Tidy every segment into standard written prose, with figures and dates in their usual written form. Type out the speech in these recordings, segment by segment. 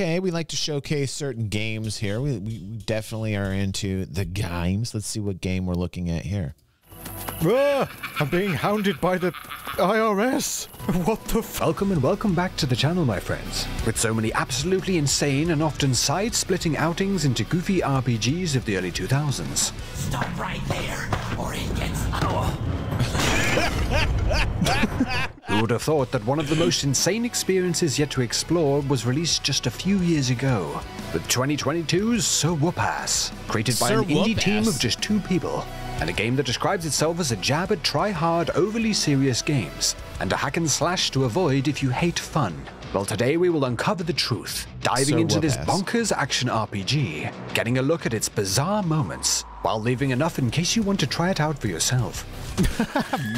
okay. We like to showcase certain games here. We definitely are into the games. Let's see what game we're looking at here. I'm being hounded by the IRS. What the f— Welcome and welcome back to the channel, my friends. With so many absolutely insane and often side-splitting outings into goofy RPGs of the early 2000s. Stop right there, or it gets... Who would have thought that one of the most insane experiences yet to explore was released just a few years ago, with 2022's Sir Whoopass, created by an indie team of just 2 people, and a game that describes itself as a jab at try-hard, overly serious games, and a hack and slash to avoid if you hate fun. Well, today we will uncover the truth, diving into this bonkers action RPG, getting a look at its bizarre moments, while leaving enough in case you want to try it out for yourself.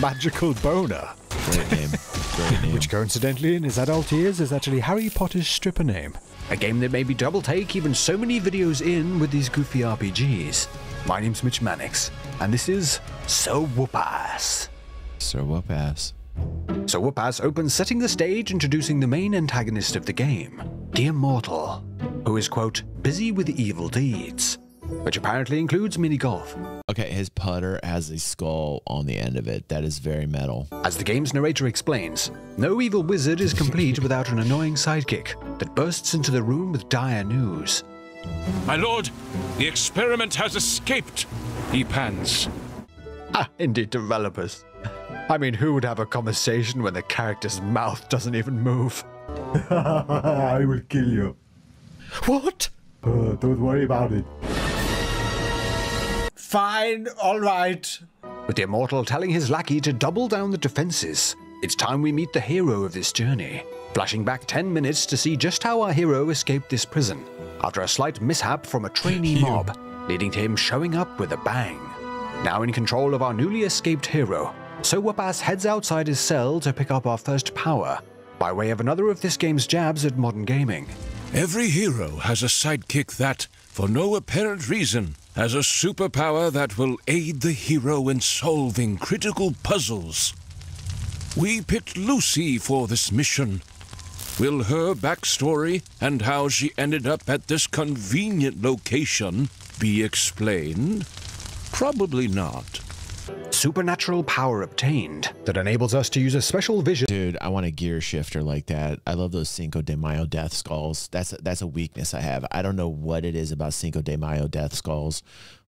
Magical boner. Great name. Great name. Which coincidentally in his adult years is actually Harry Potter's stripper name. A game that made me double take even so many videos in with these goofy RPGs. My name's Mitch Mannix, and this is Sir Whoopass. Sir Whoopass. So Whoopass opens setting the stage, introducing the main antagonist of the game, the Immortal, who is, quote, busy with evil deeds, which apparently includes mini-golf. Okay, his putter has a skull on the end of it. That is very metal. As the game's narrator explains, no evil wizard is complete without an annoying sidekick that bursts into the room with dire news. My lord, the experiment has escaped, he pants. Ah, indie developers. I mean, who would have a conversation when the character's mouth doesn't even move? I will kill you. What? Don't worry about it. Fine, all right. With the Immortal telling his lackey to double down the defenses, it's time we meet the hero of this journey, flashing back 10 minutes to see just how our hero escaped this prison, after a slight mishap from a trainee mob, leading to him showing up with a bang. Now in control of our newly escaped hero, Sir Whoopass heads outside his cell to pick up our first power, by way of another of this game's jabs at modern gaming. Every hero has a sidekick that, for no apparent reason, has a superpower that will aid the hero in solving critical puzzles. We picked Lucy for this mission. Will her backstory and how she ended up at this convenient location be explained? Probably not. Supernatural power obtained that enables us to use a special vision. Dude, I want a gear shifter like that. I love those Cinco de Mayo death skulls. That's a weakness I have. I don't know what it is about Cinco de Mayo death skulls,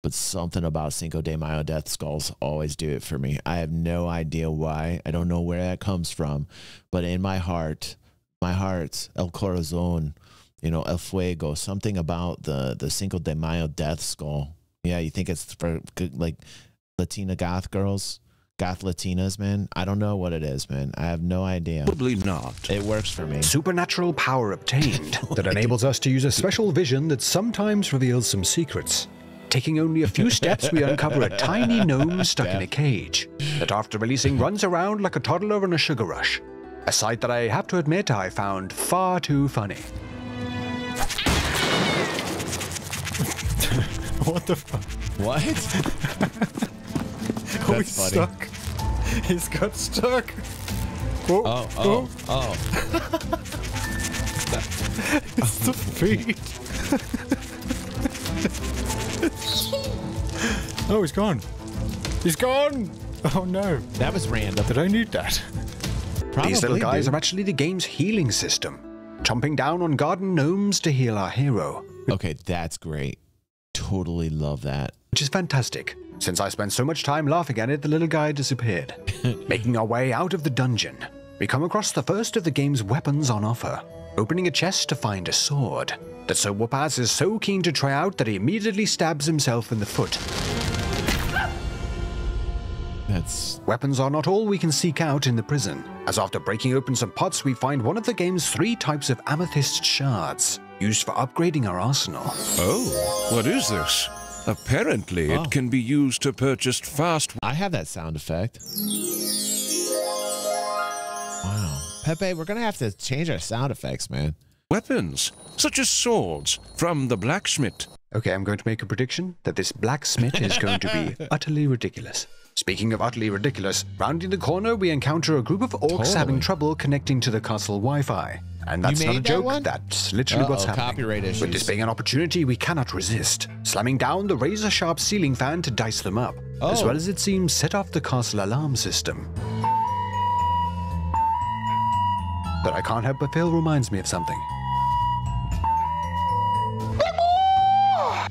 but something about Cinco de Mayo death skulls always do it for me. I have no idea why. I don't know where that comes from, but in my heart, El Corazon, you know, El Fuego, something about the Cinco de Mayo death skull. Yeah, you think it's for like Latina goth girls, goth Latinas, man? I don't know what it is, man. I have no idea. Probably not. It works for me. Supernatural power obtained that enables us to use a special vision that sometimes reveals some secrets. Taking only a few steps, we uncover a tiny gnome stuck in a cage that after releasing runs around like a toddler on a sugar rush. A sight that I have to admit I found far too funny. What the fuck? What? Oh, he's stuck. He's got stuck. Oh. It's the feet. Oh, he's gone. He's gone. Oh no. That was random. Did I need that? Probably, These little guys dude. are actually the game's healing system, chomping down on garden gnomes to heal our hero. Okay, that's great. Totally love that. Which is fantastic, since I spent so much time laughing at it the little guy disappeared. Making our way out of the dungeon, we come across the first of the game's weapons on offer, opening a chest to find a sword that Sir Whoopass is so keen to try out that he immediately stabs himself in the foot. Weapons are not all we can seek out in the prison, as after breaking open some pots we find one of the game's 3 types of amethyst shards, used for upgrading our arsenal. Oh, what is this? Apparently it can be used to purchase fast... I have that sound effect. Wow. Pepe, we're going to have to change our sound effects, man. weapons, such as swords, from the blacksmith. Okay, I'm going to make a prediction that this blacksmith is going to be utterly ridiculous. Speaking of utterly ridiculous, rounding the corner we encounter a group of orcs having trouble connecting to the castle Wi-Fi. And that's not a joke, that's literally what's happening. Copyright issues. With this being an opportunity we cannot resist, slamming down the razor-sharp ceiling fan to dice them up, as well as it seems set off the castle alarm system. But I can't help but feel reminds me of something.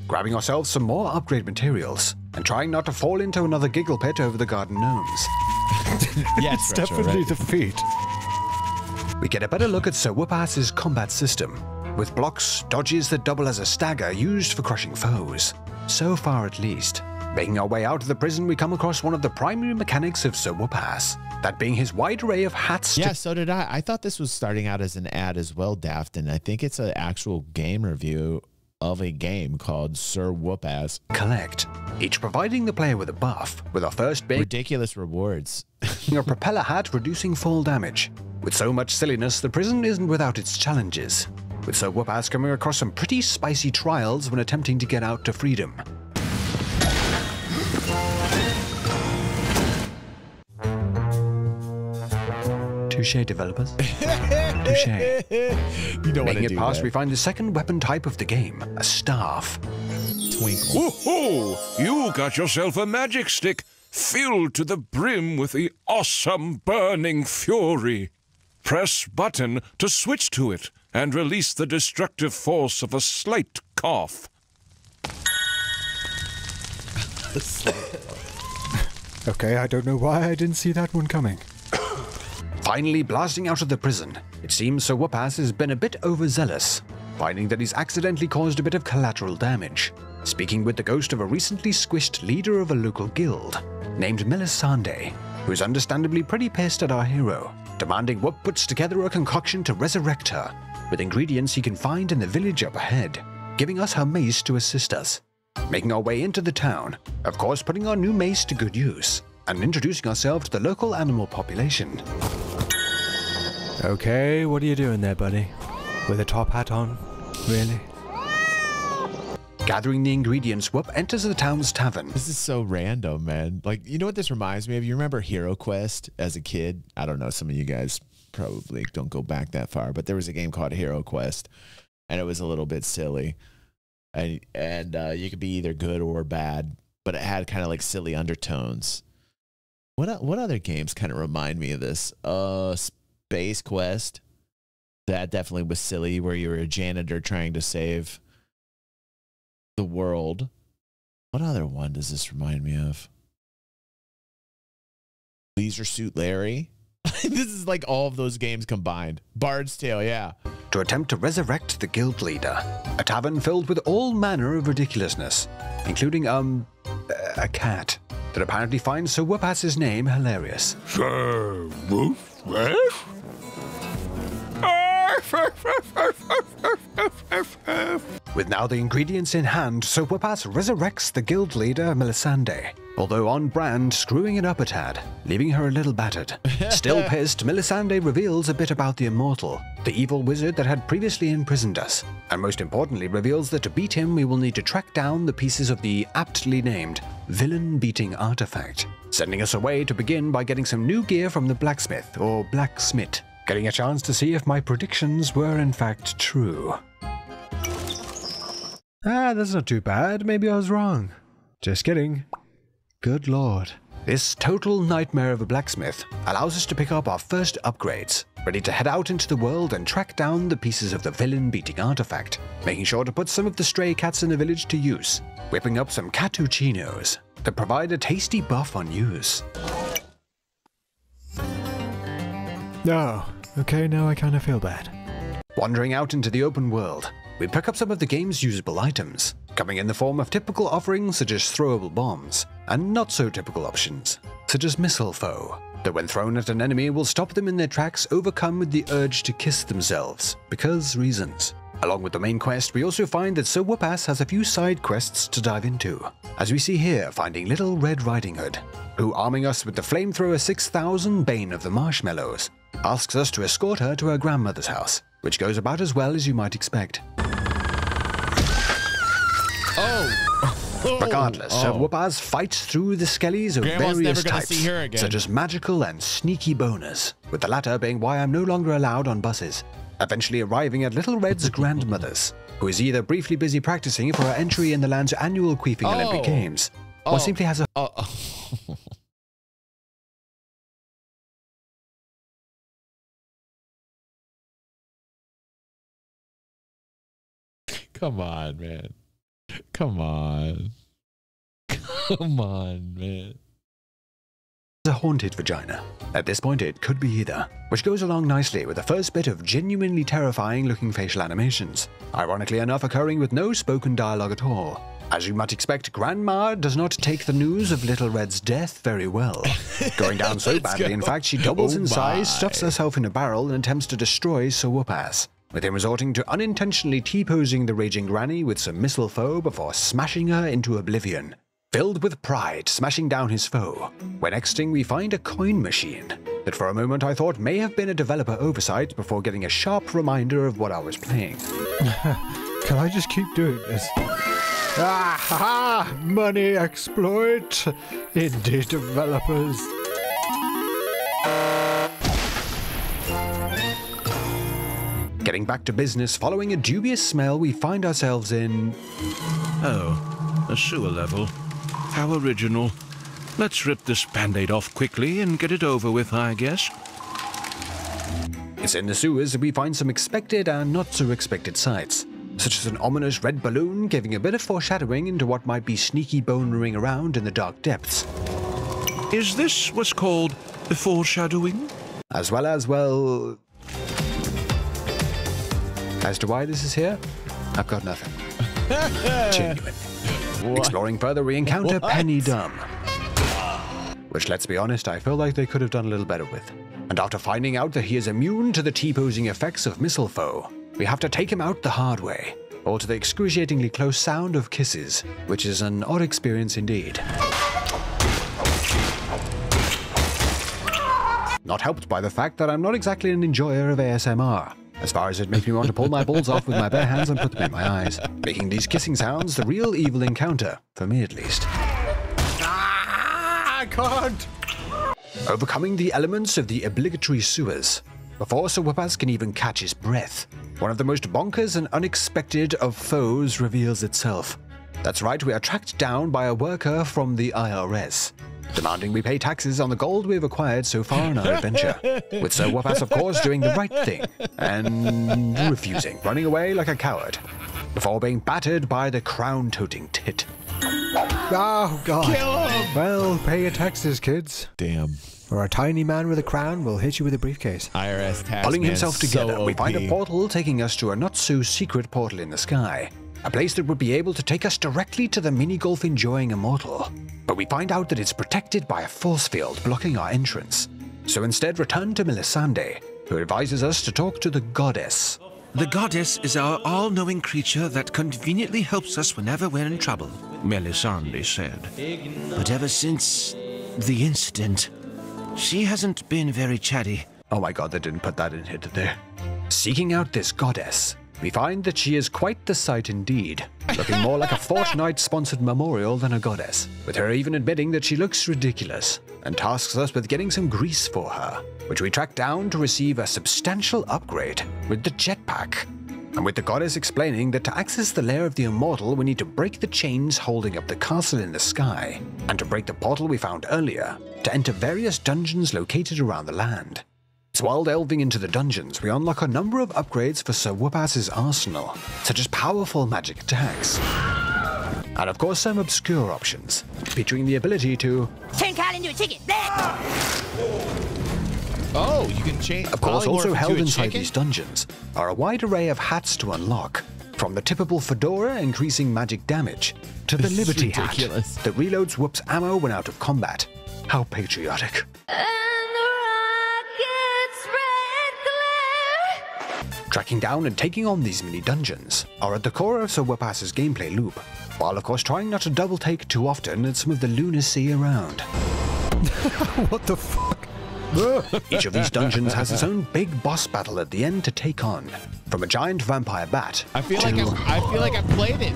Grabbing ourselves some more upgrade materials, and trying not to fall into another giggle pit over the garden gnomes. It's definitely the feet. We get a better look at Sir Whoopass's combat system, with blocks, dodges that double as a stagger used for crushing foes. So far at least. Making our way out of the prison, we come across one of the primary mechanics of Sir Whoopass, that being his wide array of hats. Yeah, so did I. I thought this was starting out as an ad as well, Daft, and I think it's an actual game review of a game called Sir Whoopass. Collect, each providing the player with a buff, with our first being ridiculous rewards. a propeller hat reducing fall damage. With so much silliness, the prison isn't without its challenges, with Sir Whoopass coming across some pretty spicy trials when attempting to get out to freedom. Touché, developers. Touché. You don't want to Making do it past, that. we find the second weapon type of the game, a staff. Twinkle. Woohoo! You got yourself a magic stick filled to the brim with the awesome burning fury. Press button to switch to it and release the destructive force of a slight cough. Okay, I don't know why I didn't see that one coming. Finally blasting out of the prison, it seems Sir Whoopass has been a bit overzealous, finding that he's accidentally caused a bit of collateral damage. Speaking with the ghost of a recently squished leader of a local guild, named Melisande, who's understandably pretty pissed at our hero, demanding Whoop puts together a concoction to resurrect her, with ingredients he can find in the village up ahead, giving us her mace to assist us. Making our way into the town, of course putting our new mace to good use, and introducing ourselves to the local animal population. Okay, what are you doing there, buddy? With a top hat on? Really? Gathering the ingredients, Whoop enters the town's tavern. This is so random, man. Like, you know what this reminds me of? You remember Hero Quest as a kid? I don't know, some of you guys probably don't go back that far, but there was a game called Hero Quest, and it was a little bit silly. And you could be either good or bad, but it had kind of like silly undertones. What other games kind of remind me of this? Space Quest. That definitely was silly, where you were a janitor trying to save the world. What other one does this remind me of? Leisure Suit Larry. This is like all of those games combined. Bard's Tale, yeah. To attempt to resurrect the guild leader. A tavern filled with all manner of ridiculousness, including, a cat that apparently finds Sir Whoopass's name hilarious. Sir Whoopass? With now the ingredients in hand, Sir Whoopass resurrects the guild leader Melisande, although on brand, screwing it up a tad, leaving her a little battered. Still pissed, Melisande reveals a bit about the Immortal, the evil wizard that had previously imprisoned us, and most importantly reveals that to beat him we will need to track down the pieces of the aptly named villain-beating artifact, sending us away to begin by getting some new gear from the blacksmith, or blacksmith, getting a chance to see if my predictions were in fact true. Ah, that's not too bad. Maybe I was wrong. Just kidding. Good lord. This total nightmare of a blacksmith allows us to pick up our first upgrades, ready to head out into the world and track down the pieces of the villain-beating artifact, making sure to put some of the stray cats in the village to use, whipping up some cappuccinos that provide a tasty buff on use. No. Okay, now I kind of feel bad. Wandering out into the open world, we pick up some of the game's usable items, coming in the form of typical offerings such as throwable bombs, and not so typical options, such as missile foe, that when thrown at an enemy will stop them in their tracks, overcome with the urge to kiss themselves, because reasons. Along with the main quest, we also find that Sir Whoopass has a few side quests to dive into, as we see here finding Little Red Riding Hood, who, arming us with the Flamethrower 6000 Bane of the Marshmallows, asks us to escort her to her grandmother's house, which goes about as well as you might expect. Regardless, Sir Whoopass fights through the skellies of Grandma's various never gonna types, see her again. such as magical and sneaky boners, with the latter being why I'm no longer allowed on buses, eventually arriving at Little Red's grandmother's, who is either briefly busy practicing for her entry in the land's annual Queefing Olympic Games, or simply has a... Come on, man. Come on. Come on, man. a haunted vagina. At this point, it could be either, which goes along nicely with the first bit of genuinely terrifying looking facial animations, ironically enough occurring with no spoken dialogue at all. As you might expect, Grandma does not take the news of Little Red's death very well. Going down so badly, in fact, she doubles in size, stuffs herself in a barrel, and attempts to destroy Sir Whoopass, with him resorting to unintentionally T-posing the raging granny with some missile foe before smashing her into oblivion. Filled with pride, smashing down his foe, when exiting we find a coin machine that for a moment I thought may have been a developer oversight before getting a sharp reminder of what I was playing. Can I just keep doing this? Ah ha! Money exploit! Indie developers. Getting back to business, following a dubious smell, we find ourselves in... Oh, a sewer level. How original. Let's rip this band-aid off quickly and get it over with, I guess. It's in the sewers that we find some expected and not so expected sights, such as an ominous red balloon giving a bit of foreshadowing into what might be sneaky bonering around in the dark depths. Is this what's called foreshadowing? As well as, well... As to why this is here, I've got nothing. Genuine. Exploring further, we encounter Penny Dumb, which, let's be honest, I feel like they could have done a little better with. And after finding out that he is immune to the T-posing effects of missile foe, we have to take him out the hard way, or to the excruciatingly close sound of kisses, which is an odd experience indeed. Not helped by the fact that I'm not exactly an enjoyer of ASMR, as far as it makes me want to pull my balls off with my bare hands and put them in my eyes, making these kissing sounds the real evil encounter, for me at least. Ah, I can't! Overcoming the elements of the obligatory sewers, before Sir Whoopass can even catch his breath, one of the most bonkers and unexpected of foes reveals itself. That's right, we are tracked down by a worker from the IRS, demanding we pay taxes on the gold we've acquired so far in our adventure, with Sir Whoopass, of course, doing the right thing, and refusing, running away like a coward, before being battered by the crown-toting tit. Oh, God. Kill him! Well, pay your taxes, kids. Damn. Or a tiny man with a crown will hit you with a briefcase. IRS tax. Pulling himself together, so we find a OP. portal taking us to a not-so-secret portal in the sky. A place that would be able to take us directly to the mini-golf-enjoying immortal. But we find out that it's protected by a force field blocking our entrance. So instead return to Melisande, who advises us to talk to the goddess. The goddess is our all-knowing creature that conveniently helps us whenever we're in trouble, Melisande said. but ever since the incident, she hasn't been very chatty. Oh my god, they didn't put that in here, did they? Seeking out this goddess, we find that she is quite the sight indeed, looking more like a Fortnite-sponsored memorial than a goddess, with her even admitting that she looks ridiculous, and tasks us with getting some grease for her, which we track down to receive a substantial upgrade with the jetpack. And with the goddess explaining that to access the lair of the immortal, we need to break the chains holding up the castle in the sky, and to break the portal we found earlier, to enter various dungeons located around the land. So while delving into the dungeons, we unlock a number of upgrades for Sir Whoopass's arsenal, such as powerful magic attacks, and of course some obscure options, featuring the ability to, Turn Kyle into a chicken. Oh, you can change. of course, polymorph also into held a inside chicken? these dungeons are a wide array of hats to unlock, from the typical fedora increasing magic damage, to the This is Liberty hat ridiculous. that reloads Whoop's ammo when out of combat. How patriotic. Tracking down and taking on these mini-dungeons are at the core of Sir Whoopass's gameplay loop, while of course trying not to double-take too often at some of the lunacy around. What the fuck? Each of these dungeons has its own big boss battle at the end to take on, from a giant vampire bat I feel to... like I played it.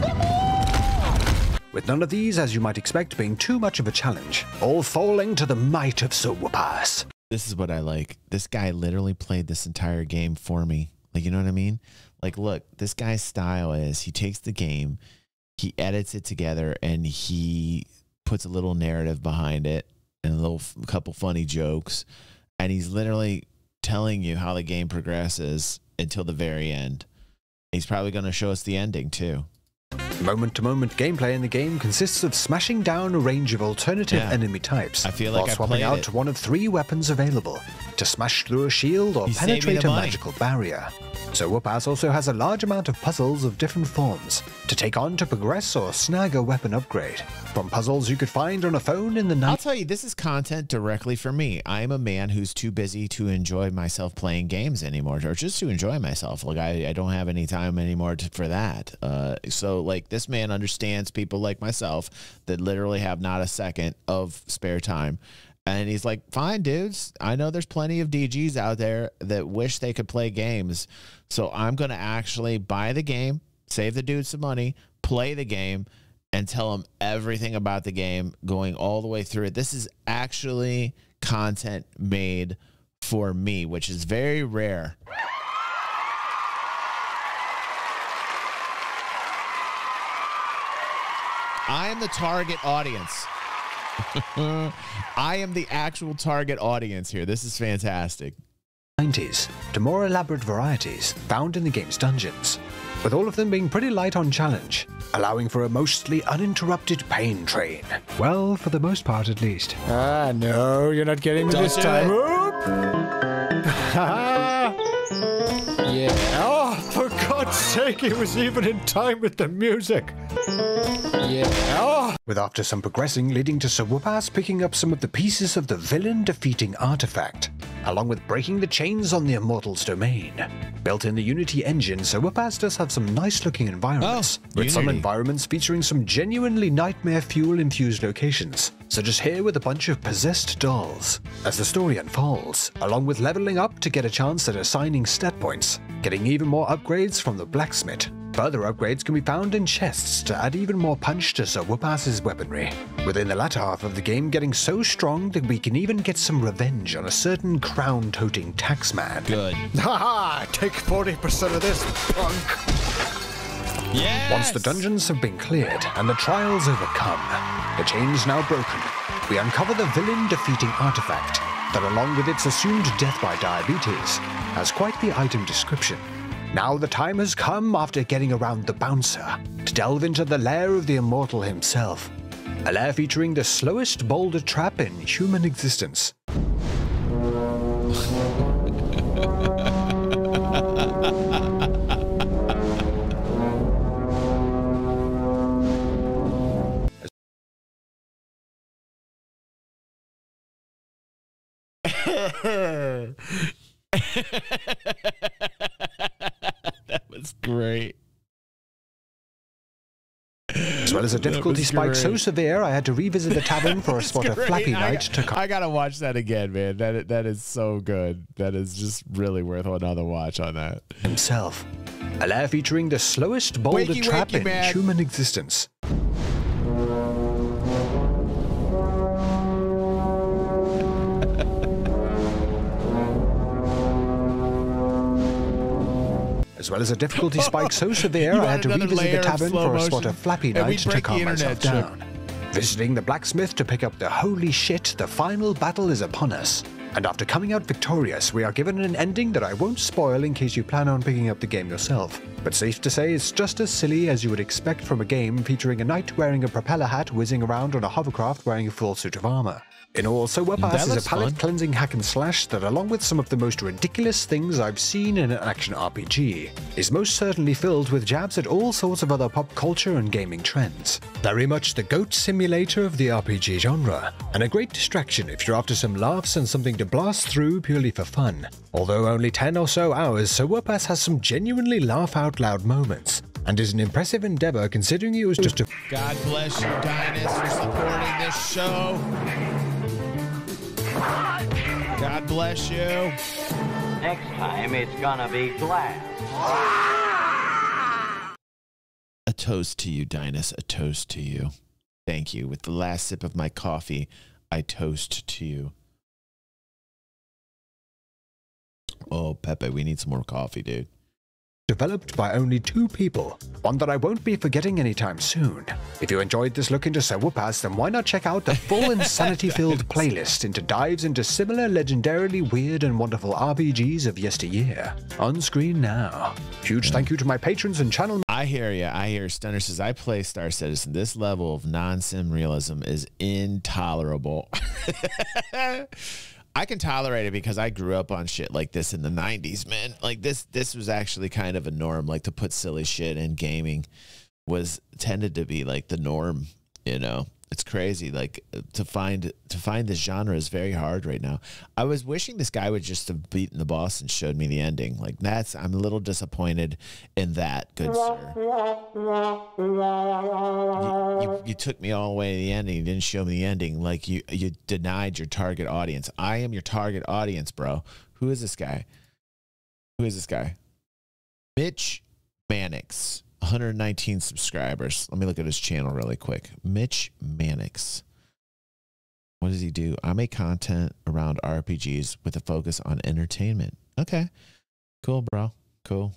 with none of these, as you might expect, being too much of a challenge, all falling to the might of Sir Whoopass. This is what I like. This guy literally played this entire game for me. Like, you know what I mean? Like, look, this guy's style is he takes the game, he edits it together, and he puts a little narrative behind it and a couple funny jokes, and he's literally telling you how the game progresses until the very end. He's probably going to show us the ending too. Moment-to-moment gameplay in the game consists of smashing down a range of alternative enemy types, I feel like while I swapping played out it. one of 3 weapons available to smash through a shield or You saved me penetrate the a money. magical barrier. So Whoopass also has a large amount of puzzles of different forms to take on to progress or snag a weapon upgrade. From puzzles you could find on a phone in the I'll night. tell you, this is content directly for me. I am a man who's too busy to enjoy myself playing games anymore, or just to enjoy myself. Like, I don't have any time anymore for that. So, like, this man understands people like myself that literally have not a second of spare time. And he's like, fine, dudes. I know there's plenty of DGs out there that wish they could play games. So I'm going to actually buy the game, save the dude some money, play the game, and tell him everything about the game, going all the way through it. This is actually content made for me, which is very rare. I am the target audience. I am the actual target audience here. This is fantastic. 90s to more elaborate varieties found in the game's dungeons, with all of them being pretty light on challenge, allowing for a mostly uninterrupted pain train. Well, for the most part at least. Ah, no, you're not getting me this time. Yeah. Oh, for God's sake, he was even in time with the music. Yeah. Oh. With after some progressing leading to Sir Whoopass picking up some of the pieces of the villain defeating artifact, along with breaking the chains on the Immortals domain. Built in the Unity engine, Sir Whoopass does have some nice looking environments, with some Unity. environments featuring some genuinely nightmare fuel infused locations, such as here with a bunch of possessed dolls. As the story unfolds, along with leveling up to get a chance at assigning stat points, getting even more upgrades from the blacksmith. Further upgrades can be found in chests to add even more punch to Sir Whoopass's weaponry, within the latter half of the game getting so strong that we can even get some revenge on a certain crown-toting taxman. Good. Haha, take 40% of this, punk. Yes! Once the dungeons have been cleared and the trials overcome, the chains now broken, we uncover the villain defeating artifact that, along with its assumed death by diabetes, has quite the item description. Now the time has come, after getting around the bouncer, to delve into the lair of the immortal himself. A lair featuring the slowest boulder trap in human existence. That was great. As well as a difficulty spike so severe, I had to revisit the tavern for a spot of Flappy Night to I gotta watch that again, man. That is so good. That is just really worth another watch on that. himself. A lair featuring the slowest boulder Wakey, trap wakey, in man. human existence. As well as a difficulty spike so severe, I had to wanted another revisit the layer of tavern slow for a spot motion? of Flappy And we'd Night to break calm the myself internet, Chip. down. Visiting the blacksmith to pick up the holy shit, the final battle is upon us. And after coming out victorious, we are given an ending that I won't spoil in case you plan on picking up the game yourself. But safe to say, it's just as silly as you would expect from a game featuring a knight wearing a propeller hat whizzing around on a hovercraft wearing a full suit of armor. In all, Sir That Whoopass is looks a fun. palate-cleansing hack and slash that, along with some of the most ridiculous things I've seen in an action RPG, is most certainly filled with jabs at all sorts of other pop culture and gaming trends. Very much the goat simulator of the RPG genre, and a great distraction if you're after some laughs and something to blast through purely for fun. Although only 10 or so hours, Sir Whoopass has some genuinely laugh-out-loud moments, and is an impressive endeavor considering it was just a God bless you, Dynas, for supporting this show. God bless you. Next time it's gonna be glass. A toast to you, Dinus. A toast to you. Thank you. With the last sip of my coffee, I toast to you. Oh, Pepe, we need some more coffee, dude. Developed by only 2 people, one that I won't be forgetting anytime soon. If you enjoyed this look into Sir Whoopass, then why not check out the full insanity-filled playlist into dives into similar legendarily weird and wonderful RPGs of yesteryear. On screen now. Huge thank you to my patrons and channel. I hear you. I hear Stunner says, I play Star Citizen. This level of non-sim realism is intolerable. I can tolerate it because I grew up on shit like this in the 90s, man. Like this was actually kind of a norm. Like to put silly shit in gaming was tended to be like the norm, you know. It's crazy. Like to find this genre is very hard right now. I was wishing this guy would just have beaten the boss and showed me the ending. Like I'm a little disappointed in that, good sir. You took me all the way to the ending. You didn't show me the ending. Like you denied your target audience. I am your target audience, bro. Who is this guy? Who is this guy? Mitch Mannix. 119 subscribers. Let me look at his channel really quick. Mitch Mannix. What does he do? I make content around RPGs with a focus on entertainment. Okay. Cool, bro. Cool.